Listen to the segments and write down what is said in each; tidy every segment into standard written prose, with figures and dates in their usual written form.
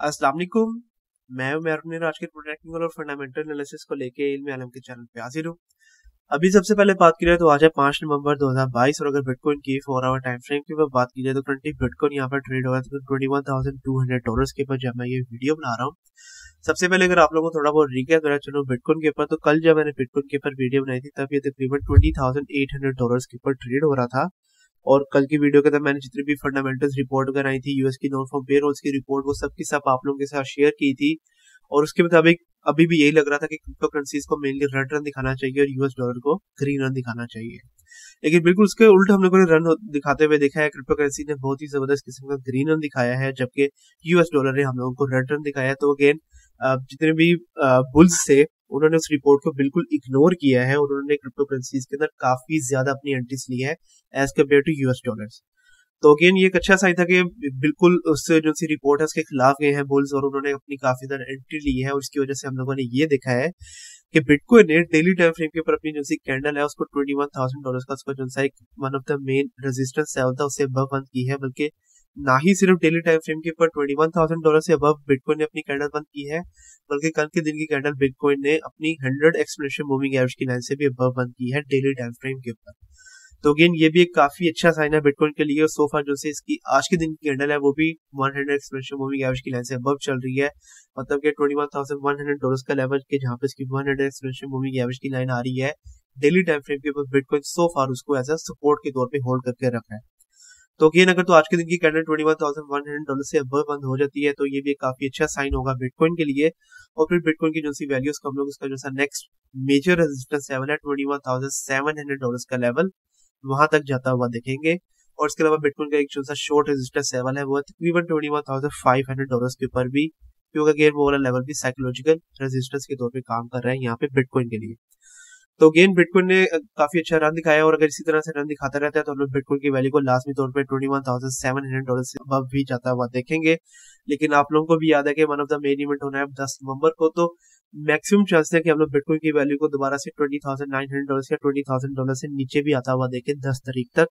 अस्सलाम वालेकुम। मैं अपने आज के टेक्निकल और फंडामेंटल एनालिसिस को लेके इल्म आलम के चैनल पे हाजिर हूँ। अभी सबसे पहले बात की जाए तो आज है 5 नवंबर 2022 और अगर बिटकॉइन की 4 आवर टाइम फ्रेम की बात की जाए तो करंटली बिटकॉइन यहाँ पर ट्रेड हो रहा है $21,200 के ऊपर जब मैं ये वीडियो बना रहा हूँ। सबसे पहले अगर आप लोगों को थोड़ा बहुत रिकैप करा चलो बिटकॉइन के ऊपर, तो कल जब मैंने बिटकॉइन के ऊपर वीडियो बनाई थी तब ये तकरीबन $20,800 के ऊपर ट्रेड हो रहा था। और कल की वीडियो के अंदर मैंने जितनी भी फंडामेंटल्स रिपोर्ट वगैरह आई थी, यूएस की नॉन फार्म पेरोल्स की रिपोर्ट, वो सब की सब आप लोगों के साथ शेयर की थी। और उसके मुताबिक अभी भी यही लग रहा था कि क्रिप्टो करेंसीज को मेनली रेड रन दिखाना चाहिए और यूएस डॉलर को ग्रीन रन दिखाना चाहिए। लेकिन बिल्कुल उसके उल्ट हम लोगों ने रन दिखाते हुए देखा है। क्रिप्टो करेंसी ने बहुत ही जबरदस्त किस्म का ग्रीन रन दिखाया है, जबकि यूएस डॉलर ने हम लोगों को रेड रन दिखाया है। तो अगेन जितने भी बुल्स थे उन्होंने उस रिपोर्ट को बिल्कुल इग्नोर किया है और उन्होंने क्रिप्टो करेंसीज के अंदर काफी ज्यादा अपनी एंट्रीज ली है as compared to US dollars. तो अगेन ये एक अच्छा साइन था कि बिल्कुल उससे जो सी रिपोर्ट है उसके खिलाफ गए हैं बुल्स और उन्होंने अपनी काफी ज्यादा एंट्री ली है। और उसकी वजह से हम लोगों ने ये देखा है कि बिटकॉइन ने डेली टाइम फ्रेम के ऊपर अपनी जो सी कैंडल है उसको $21,000 का उसका जो सा एक one of the main resistance level था उससे अबव बंद की है। बल्कि ना ही सिर्फ डेली टाइम फ्रेम के ऊपर $21,000 से अबव बिटकॉइन ने अपनी कैंडल बंद की है, बल्कि कल के दिन की कैंडल बिटकॉइन ने अपनी 100 एक्सपोनेंशियल मूविंग एवरेज की लाइन से भी अबव बंद की है डेली टाइम फ्रेम के ऊपर। तो अगेन ये भी एक काफी अच्छा साइन है बिटकॉइन के लिए। और सोफा जो से इसकी आज के दिन की कैंडल है वो भी 100 एक्सपोनेंशियल मूविंग एवरेज की लाइन से अबव चल रही है। मतलब कि $21,100 का लेवल के जहां पे इसकी 100 एक्सपोनेंशियल मूविंग एवरेज की लाइन आ रही है डेली टाइम फ्रेम के ऊपर, बिटकॉइन सो फार उसको एज अ सपोर्ट के तौर पे होल्ड करके रखा है। तो अगेन अगर तो आज के दिन की कैंडल $21,100 से अबव बंद हो जाती है तो ये भी एक काफी अच्छा साइन होगा बिटकॉइन के लिए। और फिर बिटकॉइन की जो सी वैल्यूज को हम लोग उसका जो सा नेक्स्ट मेजर रेजिस्टेंस लेवल है $21,700 का लेवल, वहां तक जाता हुआ देखेंगे। और इसके अलावा बिटकॉइन का एक जो सा शॉर्ट रेजिस्टेंस लेवल है वो तकरीबन $21,500 के ऊपर भी, क्योंकि अगेन वो वाला लेवल भी साइकोलॉजिकल रेजिस्टेंस के तौर पे काम कर रहा है यहाँ पे बिटकॉइन के लिए। तो अगेन बिटकॉइन ने काफी अच्छा रन दिखाया और अगर इसी तरह से रन दिखाता रहता है तो हम लोग बिटकॉइन की वैल्यू को लाजमी तौर पे $21,700 से अबव भी जाता हुआ देखेंगे। लेकिन आप लोगों को भी याद है कि one of the main event होना है 10 नवंबर को, तो मैक्सिमम चांस है कि हम लोग बिटकॉइन की वैल्यू को दोबारा से $20,900 या $20,000 से नीचे भी आता हुआ देखें 10 तारीख तक।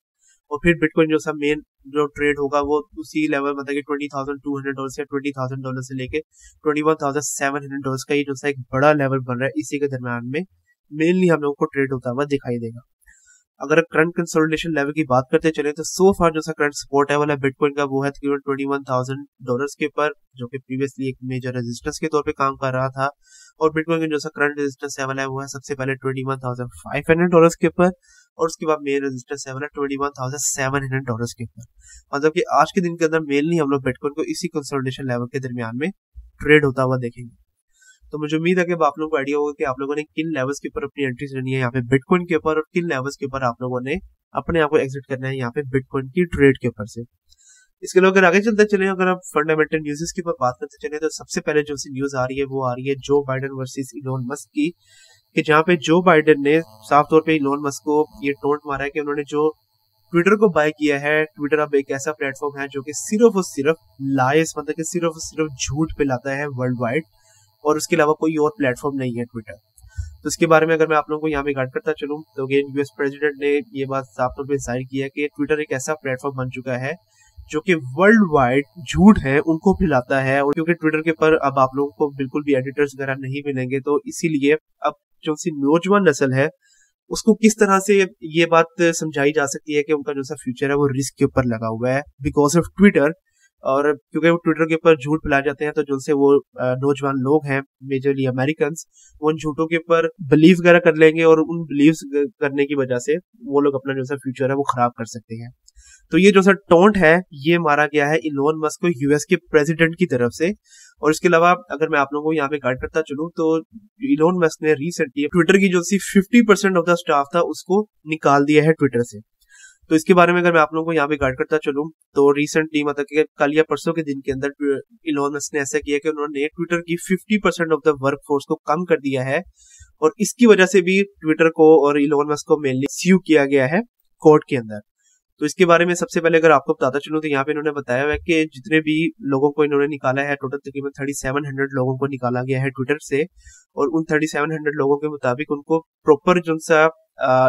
और फिर बिटकॉइन जो सा मेन जो ट्रेड होगा वो उसी लेवल मतलब कि $20,200 या $20,000 से लेके $21,700 का ये जो सा एक बड़ा लेवल बन रहा है, इसी के दरम्यान में मेनली हम लोगों को ट्रेड होता हुआ दिखाई देगा। अगर करंट कंसोलिडेशन लेवल की बात करते चले तो सो फार जो सा करंट सपोर्ट है वाला बिटकॉइन का वो है तकरीबन $21,000 के ऊपर, जो कि प्रीवियसली एक मेजर रेजिस्टेंस के तौर पे काम कर रहा था। और बिटकॉइन का जो सा करंट रेजिस्टेंस लेवल है वो है सबसे पहले $21,500 के ऊपर और उसके बाद मेन रेजिस्टेंस लेवल है $21,700 के ऊपर। मतलब कि आज के दिन के अंदर मेनली हम लोग बिटकॉइन को इसी कंसोलिडेशन लेवल के दरमियान में ट्रेड होता हुआ देखेंगे। तो मुझे उम्मीद है कि आप लोगों को आइडिया होगा कि आप लोगों ने किन लेवल्स के ऊपर अपनी एंट्रीज लेनी है यहाँ पे बिटकॉइन के ऊपर और किन लेवल्स के ऊपर आप लोगों ने अपने आप को एग्जिट करना है यहाँ पे बिटकॉइन की ट्रेड के ऊपर से। इसके अलावा अगर आगे चलते चले, अगर आप फंडामेंटल न्यूज़ के ऊपर बात करते चले तो सबसे पहले जो सी न्यूज आ रही है वो आ रही है Joe Biden versus Elon Musk की, कि जहाँ पे जो बाइडेन ने साफ तौर पे इलोन मस्क को ये टोंट मारा है कि उन्होंने जो ट्विटर को बाय किया है, ट्विटर अब एक ऐसा प्लेटफॉर्म है जो कि सिर्फ और सिर्फ लाइस मतलब कि सिर्फ और सिर्फ झूठ फैलाता है वर्ल्ड वाइड और उसके अलावा कोई और प्लेटफॉर्म नहीं है ट्विटर। तो इसके बारे में अगर मैं आप लोगों को यहाँ पे गाइड करता चलूँ तो अगेन यूएस प्रेसिडेंट ने ये बात साफ तौर पे जाहिर किया कि ट्विटर एक ऐसा प्लेटफॉर्म बन चुका है जो कि वर्ल्ड वाइड झूठ है उनको फैलाता है। और क्योंकि ट्विटर के ऊपर अब आप लोगों को बिल्कुल भी एडिटर्स वगैरह नहीं मिलेंगे, तो इसीलिए अब जो सी नौजवान नस्ल है उसको किस तरह से ये बात समझाई जा सकती है कि उनका जो सा फ्यूचर है वो रिस्क के ऊपर लगा हुआ है बिकॉज ऑफ ट्विटर। और क्योंकि वो ट्विटर के ऊपर झूठ फैलाए जाते हैं तो जिनसे वो नौजवान लोग हैं मेजरली अमेरिकन, वो उन झूठों के ऊपर बिलीव वगैरह कर लेंगे और उन बिलीव करने की वजह से वो लोग अपना जो सा फ्यूचर है वो खराब कर सकते हैं। तो ये जो सा टोंट है ये मारा गया है इलोन मस्क को यूएस के प्रेसिडेंट की तरफ से। और इसके अलावा अगर मैं आप लोगों को यहाँ पे गाइड करता चलूँ तो इलोन मस्क ने रिसेंटली ट्विटर की जो सी 50% ऑफ द स्टाफ था उसको निकाल दिया है ट्विटर से। तो इसके बारे में अगर मैं आप लोगों को यहाँ पे गाइड करता चलूँ तो रिसेंटली मतलब कि कल या परसों के दिन के अंदर इलोन मस्क ने ऐसा किया कि उन्होंने ट्विटर की 50% ऑफ द वर्क फोर्स को कम कर दिया है और इसकी वजह से भी ट्विटर को और इलोन मस्क को मेनली स्यू किया गया है कोर्ट के अंदर। तो इसके बारे में सबसे पहले अगर आपको बताता चलूं तो यहाँ पे इन्होंने बताया हुआ है कि जितने भी लोगों को इन्होंने निकाला है, टोटल तकरीबन 3700 लोगों को निकाला गया है ट्विटर से, और उन 3700 लोगों के मुताबिक उनको प्रॉपर जो सा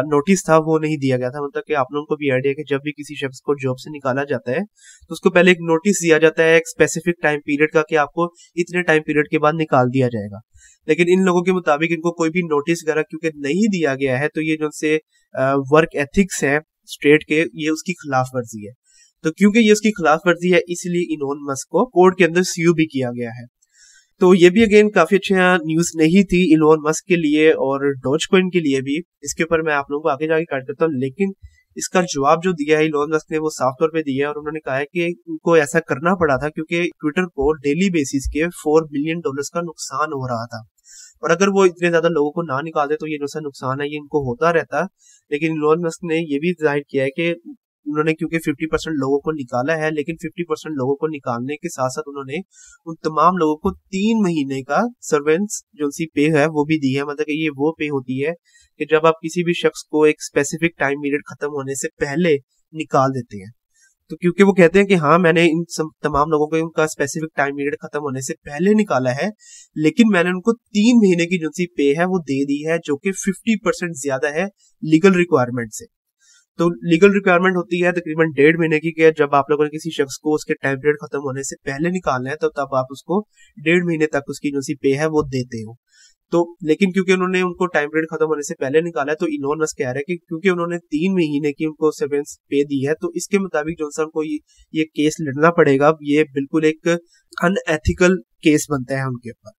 नोटिस था वो नहीं दिया गया था। मतलब कि आप लोगों को भी आइडिया है कि जब भी किसी शख्स को जॉब से निकाला जाता है तो उसको पहले एक नोटिस दिया जाता है एक स्पेसिफिक टाइम पीरियड का, कि आपको इतने टाइम पीरियड के बाद निकाल दिया जाएगा। लेकिन इन लोगों के मुताबिक इनको कोई भी नोटिस वगैरह क्योंकि नहीं दिया गया है, तो ये जो से वर्क एथिक्स है स्टेट के, ये उसकी खिलाफ वर्जी है। तो क्योंकि ये उसकी खिलाफ वर्जी है, इसलिए इलोन मस्क को कोर्ट के अंदर सीयू भी किया गया है। तो ये भी अगेन काफी अच्छा न्यूज नहीं थी इलोन मस्क के लिए और डॉजकॉइन के लिए भी। इसके ऊपर मैं आप लोगों को आगे जाके काट करता हूँ, लेकिन इसका जवाब जो दिया है इलोन मस्क ने वो साफ तौर पे दिया है, और उन्होंने कहा है कि उनको ऐसा करना पड़ा था क्योंकि ट्विटर को डेली बेसिस के $4 बिलियन का नुकसान हो रहा था, और अगर वो इतने ज्यादा लोगों को ना निकालते तो ये जो सा नुकसान है ये इनको होता रहता। लेकिन इलोन मस्क ने ये भी जाहिर किया है कि उन्होंने क्योंकि 50% लोगों को निकाला है, लेकिन 50% लोगों को निकालने के साथ साथ उन्होंने उन तमाम लोगों को 3 महीने का सर्वेंस जो सी पे है वो भी दी है। मतलब कि ये वो पे होती है कि जब आप किसी भी शख्स को एक स्पेसिफिक टाइम पीरियड खत्म होने से पहले निकाल देते हैं, तो क्योंकि वो कहते हैं कि हाँ मैंने इन तमाम लोगों को उनका स्पेसिफिक टाइम पीरियड खत्म होने से पहले निकाला है, लेकिन मैंने उनको 3 महीने की जो सी पे है वो दे दी है, जो कि 50% ज्यादा है लीगल रिक्वायरमेंट से। तो लीगल रिक्वायरमेंट होती है तकरीबन 1.5 महीने की, जब आप लोगों ने किसी शख्स को उसके टाइम पीरियड खत्म होने से पहले निकालना है तो तब आप उसको 1.5 महीने तक उसकी जो सी पे है वो देते हो। तो लेकिन क्योंकि उन्होंने उनको टाइम पीरियड खत्म होने से पहले निकाला है, तो इलोन मस्क कह रहा है कि क्योंकि उन्होंने 3 महीने की उनको सेवेंस पे दी है, तो इसके मुताबिक जॉनसन को ये केस लड़ना पड़ेगा। ये बिल्कुल एक अनएथिकल केस बनता है उनके ऊपर।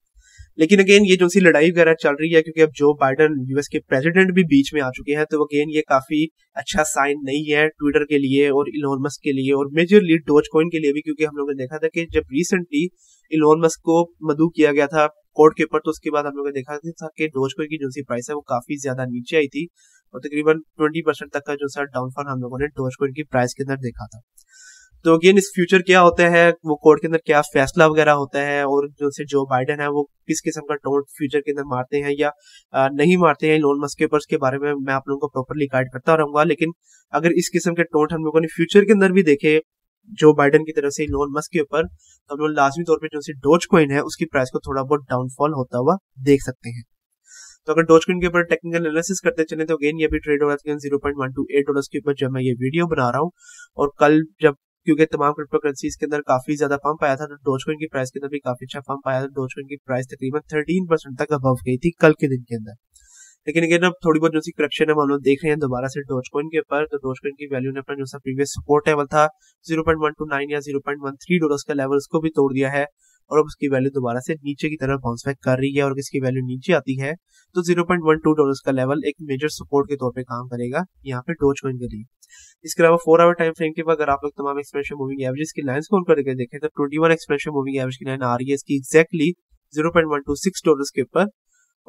लेकिन अगेन ये जो सी लड़ाई वगैरह चल रही है, क्योंकि अब जो बाइडन यूएस के प्रेसिडेंट भी बीच में आ चुके हैं, तो अगेन ये काफी अच्छा साइन नहीं है ट्विटर के लिए और इलोन मस्क के लिए, और मेजरली डॉजकॉइन के लिए भी, क्योंकि हम लोगों ने देखा था कि जब रिसेंटली इलोन मस्क को मदऊ किया गया था कोर्ट के ऊपर, तो उसके बाद हम लोगों ने देखा था कि डॉजकॉइन की जो सी प्राइस है वो काफी ज्यादा नीचे आई थी, और तकरीबन 20% तक का जो सा डाउनफॉल हम लोगों ने डॉजकॉइन की प्राइस के अंदर देखा था। तो अगेन इस फ्यूचर क्या होता है, वो कोर्ट के अंदर क्या फैसला वगैरह होता है, और जो से जो बाइडन है वो किस किस्म का टोन फ्यूचर के अंदर मारते हैं या नहीं मारते हैं इलोन मस्क के ऊपर, उसके बारे में मैं आप लोगों को प्रॉपरली गाइड करता रहूंगा। लेकिन अगर इस किस्म के टोन हम लोगों ने फ्यूचर के अंदर भी देखे जो बाइडन की तरफ से इलोन मस्क के ऊपर, तो हम लोग लाजमी तौर पर जो सी डॉजकॉइन है उसकी प्राइस को थोड़ा बहुत डाउनफॉल होता हुआ देख सकते हैं। तो अगर डॉजकॉइन के ऊपर टेक्निकल एनालिसिस करते चले तो अगेन ये भी ट्रेड हो रहा है $0.128 के ऊपर जब मैं ये वीडियो बना रहा हूँ, और कल जब क्योंकि तमाम क्रिप्टो करेंसीज के अंदर काफी ज्यादा पंप आया था, तो डॉजकॉइन की प्राइस के अंदर भी काफी अच्छा पंप आया था। डॉजकॉइन की प्राइस तकरीबन 13% तक अबव गई थी कल के दिन के अंदर। लेकिन अगेन अब थोड़ी बहुत जो सी करेक्शन है हम लोग देख रहे हैं दोबारा से डॉजकॉइन के ऊपर। तो डॉजकॉइन की वैल्यू ने अपना जो सा प्रीवियस सपोर्ट लेवल था $0.129 या $0.13 का लेवल उसको भी तोड़ दिया है, और अब उसकी वैल्यू दोबारा से नीचे की तरफ बाउंस बैक कर रही है, और इसकी वैल्यू नीचे आती है तो $0.12 का लेवल एक मेजर सपोर्ट के तौर पे काम करेगा यहाँ पे डॉजकॉइन के लिए। इसके अलावा 4 आवर टाइम फ्रेम के बाद अगर आप लोग तमाम एक्सपेंशन मूविंग एवरेज की लाइंस को करके देखें तो 21 एक्सपेंशन मूविंग एवरेज की लाइन आ रही है इसकी एग्जैक्टली $0.126 के ऊपर,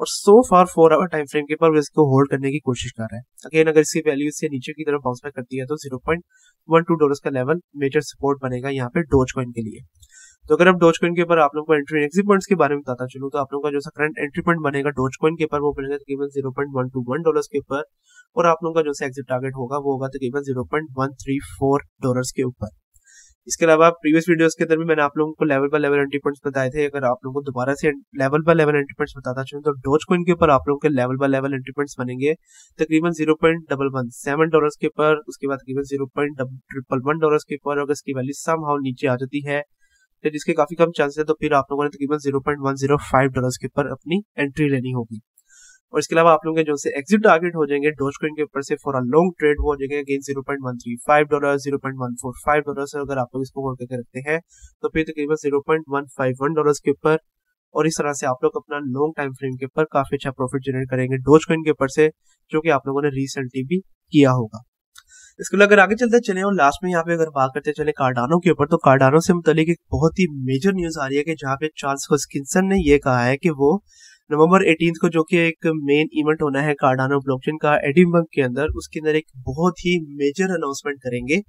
और सो फार 4 आवर टाइम फ्रेम के ऊपर इसको होल्ड करने की कोशिश कर रहा है। अगेन अगर इसकी वैल्यू से नीचे की तरफ बाउंस बैक करती है तो $0.12 का लेवल मेजर सपोर्ट बनेगा यहाँ पे डॉजकॉइन के लिए। तो अगर अब डॉजकॉइन के ऊपर आप लोगों को एंट्री एग्जिट पॉइंट्स के बारे में बताता चलूं तो आप लोगों का जो करंट एंट्री पॉइंट बनेगा डॉजकॉइन के ऊपर वो बनेगा तकरीबन $0.121 के ऊपर, और आप लोगों का जो एग्जिट टारगेट होगा वो होगा तकरीबन $0.134 के ऊपर। इसके अलावा प्रीवियस वीडियोस के अंदर भी मैंने आप लोगों को level by level entry points बताए थे। अगर आप लोगों को दोबारा से level by level entry points बताता चलूं तो डॉजकॉइन के ऊपर आप लोगों के level by level entry points बनेंगे तकरीबन $0.117 के ऊपर, उसके बाद तकरीबन $0.111 के ऊपर। अगर इसकी वैल्यू समहाउ नीचे आ जाती है तो जिसके काफी कम चांसेस है, तो फिर आप लोगों ने तकरीबन $0.105 के ऊपर अपनी एंट्री लेनी होगी। और इसके अलावा आप लोगों के जो से एग्जिट टारगेट हो जाएंगे डॉजकॉइन के ऊपर से फॉर अ लॉन्ग ट्रेड वो हो जाएंगे अगेन $0.135, $0.145। अगर आप लोग इसको होल्ड करके रखते हैं तो फिर तकरीबन $0.151 के ऊपर, और इस तरह से आप लोग अपना लॉन्ग टाइम फ्रेम के ऊपर काफी अच्छा प्रॉफिट जनरेट करेंगे डॉजकॉइन के ऊपर से, जो कि आप लोगों ने रिसेंटली भी किया होगा। इसके लिए अगर आगे चलते चले और लास्ट में यहाँ पे अगर बात करते चले कार्डानो के ऊपर, तो कार्डानो से मुतालिक एक बहुत ही मेजर न्यूज आ रही है कि जहाँ पे चार्ल्स हॉस्किंसन ने ये कहा है कि वो नवंबर 18 को जो कि एक मेन इवेंट होना है कार्डानो ब्लॉकचेन का एडिनबर्ग के अंदर, उसके अंदर एक बहुत ही मेजर अनाउंसमेंट करेंगे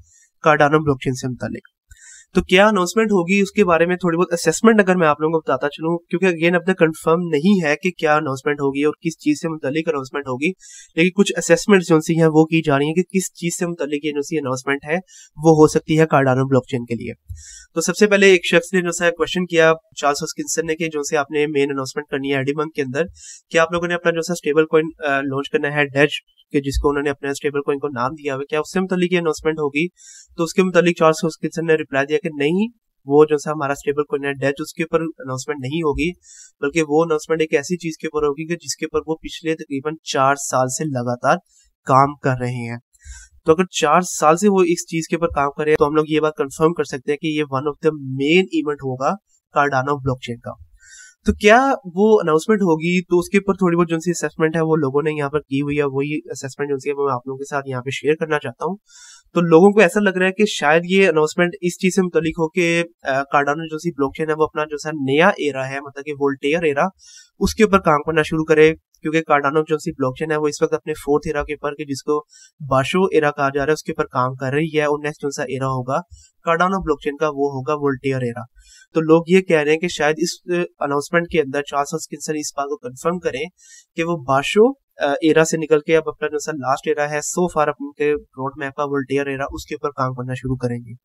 कार्डानो ब्लॉकचेन से मुतालिक। तो क्या अनाउंसमेंट होगी उसके बारे में थोड़ी बहुत असेसमेंट अगर मैं आप लोगों को बताता चलूं, क्योंकि अगेन अब तक कंफर्म नहीं है कि क्या अनाउंसमेंट होगी और किस चीज से मुतालिक अनाउंसमेंट होगी, लेकिन कुछ असेसमेंट जो सी हैं वो की जा रही है कि किस चीज से मुतालिक ये जो सी अनाउंसमेंट है वो हो सकती है कार्डानो ब्लॉकचेन के लिए। तो सबसे पहले एक शख्स ने जो सा क्वेश्चन किया चार्ल्स हॉस्किंसन ने कि जो से आपने मेन अनाउंसमेंट करनी है एडी मंथ के अंदर, कि आप लोगों ने अपना जो सा स्टेबल कॉइन लॉन्च करना है डेज के, जिसको उन्होंने अपने स्टेबल कॉइन को नाम दिया हुआ, क्या उससे मुतालिक ये अनाउंसमेंट होगी? तो उसके मुतालिक चार्ल्स हॉस्किंसन ने रिप्लाई दिया कि नहीं, वो जो सा हमारा स्टेबल कॉइन है डेज उसके ऊपर अनाउंसमेंट नहीं होगी, बल्कि वो अनाउंसमेंट एक ऐसी चीज के ऊपर होगी कि जिसके ऊपर वो पिछले तकरीबन 4 साल से लगातार काम कर रहे हैं। तो अगर 4 साल से वो इस चीज के ऊपर काम कर रहे हैं तो हम लोग ये बात कंफर्म कर सकते हैं कि ये one of the main event होगा कार्डानो ब्लॉकचेन का। तो क्या वो अनाउंसमेंट होगी? तो उसके ऊपर थोड़ी बहुत जो सी असेसमेंट है वो लोगों ने यहाँ पर की हुई है, वही असेसमेंट जो सी मैं आप लोगों के साथ यहाँ पे शेयर करना चाहता हूँ। तो लोगों को ऐसा लग रहा है कि शायद ये अनाउंसमेंट इस चीज से मुतालिक हो कि कार्डानो जो सी ब्लॉकचेन है वो अपना जो सा नया एरा है, मतलब कि वोल्टेयर एरा, उसके ऊपर काम करना शुरू करे, क्योंकि कार्डानो जो सी ब्लॉकचेन है वो इस वक्त अपने 4th एरा के ऊपर, जिसको बाशो एरा कहा जा रहा है, उसके ऊपर काम कर रही है। और नेक्स्ट जो सा एरा होगा कार्डानो ब्लॉकचेन का वो होगा वोल्टेयर एरा। तो लोग ये कह रहे हैं कि शायद इस अनाउंसमेंट के अंदर चार्ल्स हॉस्किंसन इस बात को कंफर्म करें कि वो बाशो एरा से निकल के अब अपना जो सा लास्ट एरा है सो फार अपने रोड मैप का वोल्टेयर एरा, उसके ऊपर काम करना शुरू करेंगे।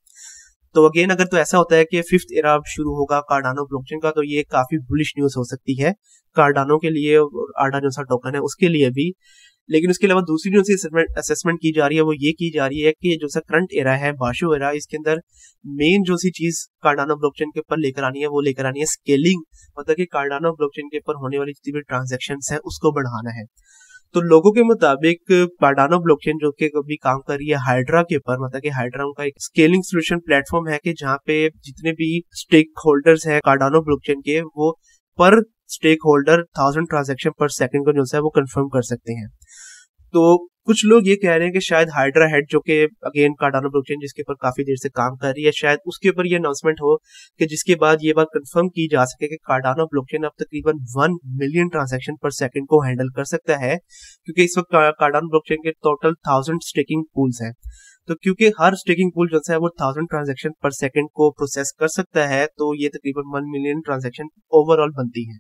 तो अगेन अगर तो ऐसा होता है कि 5th एरा शुरू होगा कार्डानो ब्लॉकचेन का, तो ये काफी बुलिश न्यूज हो सकती है कार्डानो के लिए और आडा जो सा टोकन है उसके लिए भी। लेकिन उसके अलावा दूसरी जो सी असेसमेंट की जा रही है वो ये की जा रही है कि जो सा करंट एरा है बाशो एरा, इसके अंदर मेन जो सी चीज कार्डानो ब्लॉकचेन के ऊपर लेकर आनी है वो लेकर आनी है स्केलिंग, मतलब कि कार्डानो ब्लॉकचेन के ऊपर होने वाली जितनी भी ट्रांजेक्शन है उसको बढ़ाना है। तो लोगों के मुताबिक कार्डानो ब्लॉकचेन जो कि अभी काम कर रही है हाइड्रा के ऊपर, मतलब कि हाइड्रा उनका एक स्केलिंग सोल्यूशन प्लेटफॉर्म है कि जहाँ पे जितने भी स्टेक होल्डर्स हैं कार्डानो ब्लॉकचेन के, वो पर स्टेक होल्डर 1000 ट्रांजेक्शन पर सेकंड को जो है वो कंफर्म कर सकते हैं। तो कुछ लोग ये कह रहे हैं कि शायद हाइड्रा हेड जो कि अगेन कार्डानो ब्लॉकचेन जिसके ऊपर काफी देर से काम कर रही है, शायद उसके ऊपर ये अनाउंसमेंट हो कि जिसके बाद ये बात कंफर्म की जा सके कि कार्डानो ब्लॉकचेन अब तकरीबन 1 मिलियन ट्रांजैक्शन पर सेकंड को हैंडल कर सकता है, क्योंकि इस वक्त कार्डानो ब्लॉकचेन के टोटल 1000 स्टेकिंग पूल्स हैं। तो क्योंकि हर स्टेकिंग पूल जो है वो 1000 ट्रांजैक्शन पर सेकंड को प्रोसेस कर सकता है, तो ये तकरीबन 1 मिलियन ट्रांजैक्शन ओवरऑल बनती है।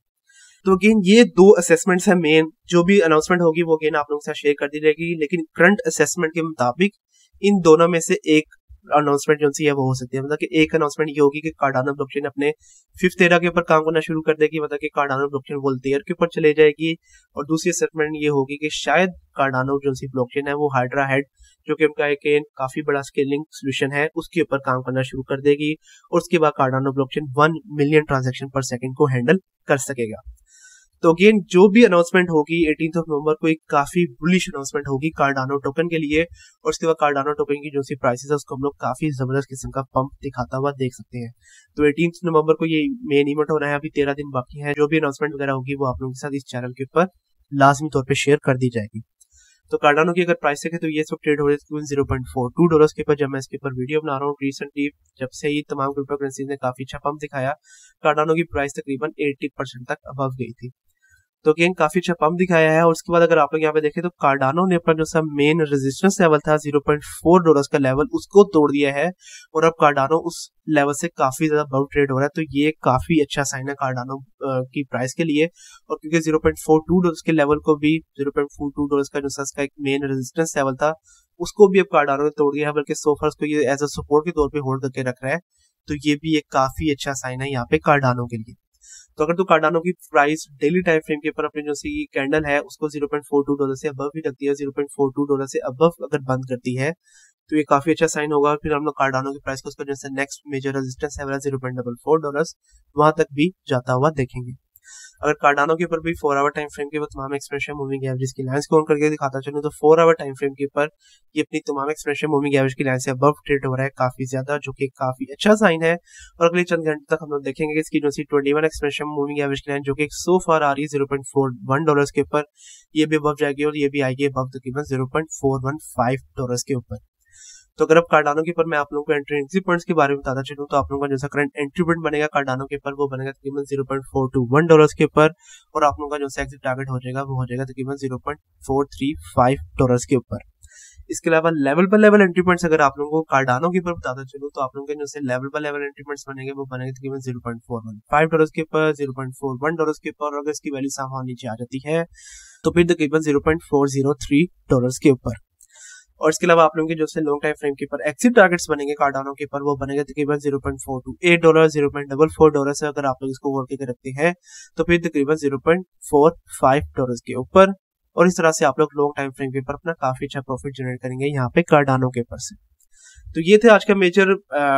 तो अगेन ये 2 असेसमेंट्स है मेन, जो भी अनाउंसमेंट होगी वो अगेन आप लोगों के साथ शेयर कर दी जाएगी। लेकिन करंट असेसमेंट के मुताबिक इन दोनों में से एक अनाउंसमेंट जो सी है वो हो सकती है, मतलब कि एक अनाउंसमेंट ये होगी कि कार्डानो ब्लॉकचेन अपने 5th एरा के ऊपर काम करना शुरू कर देगी, मतलब कि कार्डानो ब्लॉकचेन वोल्टेयर के ऊपर चले जाएगी। और दूसरी असेसमेंट ये होगी कि शायद कार्डानो जो सी ब्लॉकचेन है वो हाइड्रा हेड जो कि उनका एक काफी बड़ा स्केलिंग सोल्यूशन है उसके ऊपर काम करना शुरू कर देगी, और उसके बाद कार्डानो ब्लॉकचेन 1 मिलियन ट्रांजैक्शन पर सेकंड को हैंडल कर सकेगा। तो अगेन जो भी अनाउंसमेंट होगी 18 नवंबर को एक काफी बुलिश अनाउंसमेंट होगी कार्डानो टोकन के लिए, और उसके बाद कार्डानो टोकन की जो सी प्राइसेस है उसको हम लोग काफी जबरदस्त किस्म का पंप दिखाता हुआ देख सकते हैं। तो 18 नवंबर को ये मेन इवेंट होना है, अभी 13 दिन बाकी है। जो भी अनाउंसमेंट वगैरह होगी वो आप लोगों के साथ इस चैनल के ऊपर लाजमी तौर पर शेयर कर दी जाएगी। तो कार्डानो की अगर प्राइस देखें तो ये सब ट्रेड हो रहे हैं $0.42 के ऊपर। जब मैं इसके ऊपर वीडियो बना रहा हूँ रिसेंटली जब से ही तमाम क्रिप्टो करेंसी ने काफी अच्छा पंप दिखाया, कार्डानो की प्राइस तकरीबन 80% तक अबव गई थी। तो अगेन काफी अच्छा पंप दिखाया है। और उसके बाद अगर आप लोग यहाँ पे देखें तो कार्डानो ने अपना जो सा मेन रेजिस्टेंस लेवल था $0.4 का लेवल उसको तोड़ दिया है, और अब कार्डानो उस लेवल से काफी ज्यादा अबव ट्रेड हो रहा है। तो ये काफी अच्छा साइन है कार्डानो की प्राइस के लिए। और क्योंकि $0.42 के लेवल को भी $0.42 का जो सा इसका एक मेन रेजिस्टेंस लेवल था उसको भी अब कार्डानो ने तोड़ दिया है, बल्कि सोफर को ये एज अ सपोर्ट के तौर पर होल्ड करके रख रहा है। तो ये भी एक काफी अच्छा साइन है यहाँ पे कार्डानो के लिए। तो अगर तो कार्डानो की प्राइस डेली टाइम फ्रेम के ऊपर अपनी जो सी कैंडल है उसको $0.42 से अबव भी रखती है, $0.42 से अबव अगर बंद करती है तो ये काफी अच्छा साइन होगा। फिर हम लोग कार्डानो की प्राइस को उसका जैसे नेक्स्ट मेजर रेजिस्टेंस है $0.44 वहां तक भी जाता हुआ देखेंगे। अगर कार्डानो के ऊपर भी 4 आवर टाइम फ्रेम के ऊपर तमाम एक्सप्रेशन मूविंग एवरेज की लाइंस को ऑन करके दिखाता चलूं तो 4 आवर टाइम फ्रेम के ऊपर ये अपनी तमाम एक्सप्रेशन मूविंग एवरेज की लाइन से अबव ट्रेड हो रहा है काफी ज्यादा, जो कि काफी अच्छा साइन है। और अगले चंद घंटे तक हम लोग देखेंगे इसकी जो सी 21 एक्सप्रेशन मूविंग एवरेज की लाइन जो कि सो फार आ रही है $0.41 के ऊपर, ये भी अबव जाएगी और ये भी आएगी अबव तकरीबन $0.415 के ऊपर। तो अगर अब कार्डानो के ऊपर मैं आप लोगों को एंट्री एग्जिट पॉइंट्स के बारे में बताता चलूं तो आप लोगों का जैसा करंट एंट्री पॉइंट बनेगा कार्डानो के ऊपर वो बनेगा तकरीबन $0.421 के ऊपर, और आप लोगों का जो एग्जिट टारगेट हो जाएगा वो हो जाएगा तकरीबन $0.435 के ऊपर। इसके अलावा level by level entry points अगर आप लोगों को कार्डानो के ऊपर बताता चलूं तो आप लोगों के जो से level by level entry points बनेंगे वो बनेंगे तकरीबन $0.415 के ऊपर, $0.41 के ऊपर, और अगर इसकी वैल्यू सामान नीचे आ जाती है तो फिर तकरीबन $0.403 के ऊपर। और इसके अलावा आप लोगों के जो से लॉन्ग टाइम फ्रेम के ऊपर एक्सिट टारगेट्स बनेंगे कार्डानो के ऊपर, वो बनेंगे तकरीबन $0.428, $0.44 से अगर आप लोग इसको वर्क करके रखते हैं तो फिर तकरीबन $0.45 के ऊपर। और इस तरह से आप लोग लॉन्ग टाइम फ्रेम के ऊपर अपना काफी अच्छा प्रॉफिट जनरेट करेंगे यहाँ पे कार्डानो के ऊपर से। तो ये थे आज का मेजर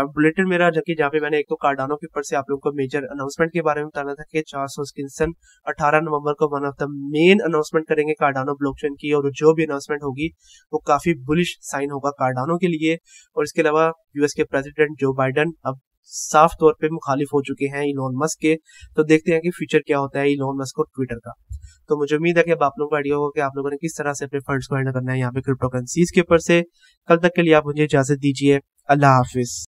बुलेटिन मेरा, जहाँ पे मैंने एक तो कार्डानो के ऊपर से आप लोगों को मेजर अनाउंसमेंट के बारे में बताना था कि 400 स्किन्सन 18 नवंबर को one of the main announcement करेंगे कार्डानो ब्लॉकचेन की, और जो भी अनाउंसमेंट होगी वो काफी बुलिश साइन होगा कार्डानो के लिए। और इसके अलावा यूएस के प्रेसिडेंट जो बाइडन अब साफ तौर पे मुखालिफ हो चुके हैं इलॉन मस्क के, तो देखते हैं कि फ्यूचर क्या होता है इलॉन मस्क और ट्विटर का। तो मुझे उम्मीद है कि अब आप लोगों को आइडिया होगा कि आप लोगों ने किस तरह से अपने फंड्स को हैंडल करना है यहाँ पे क्रिप्टो करेंसीज के ऊपर से। कल तक के लिए आप मुझे इजाजत दीजिए, अल्लाह हाफिज।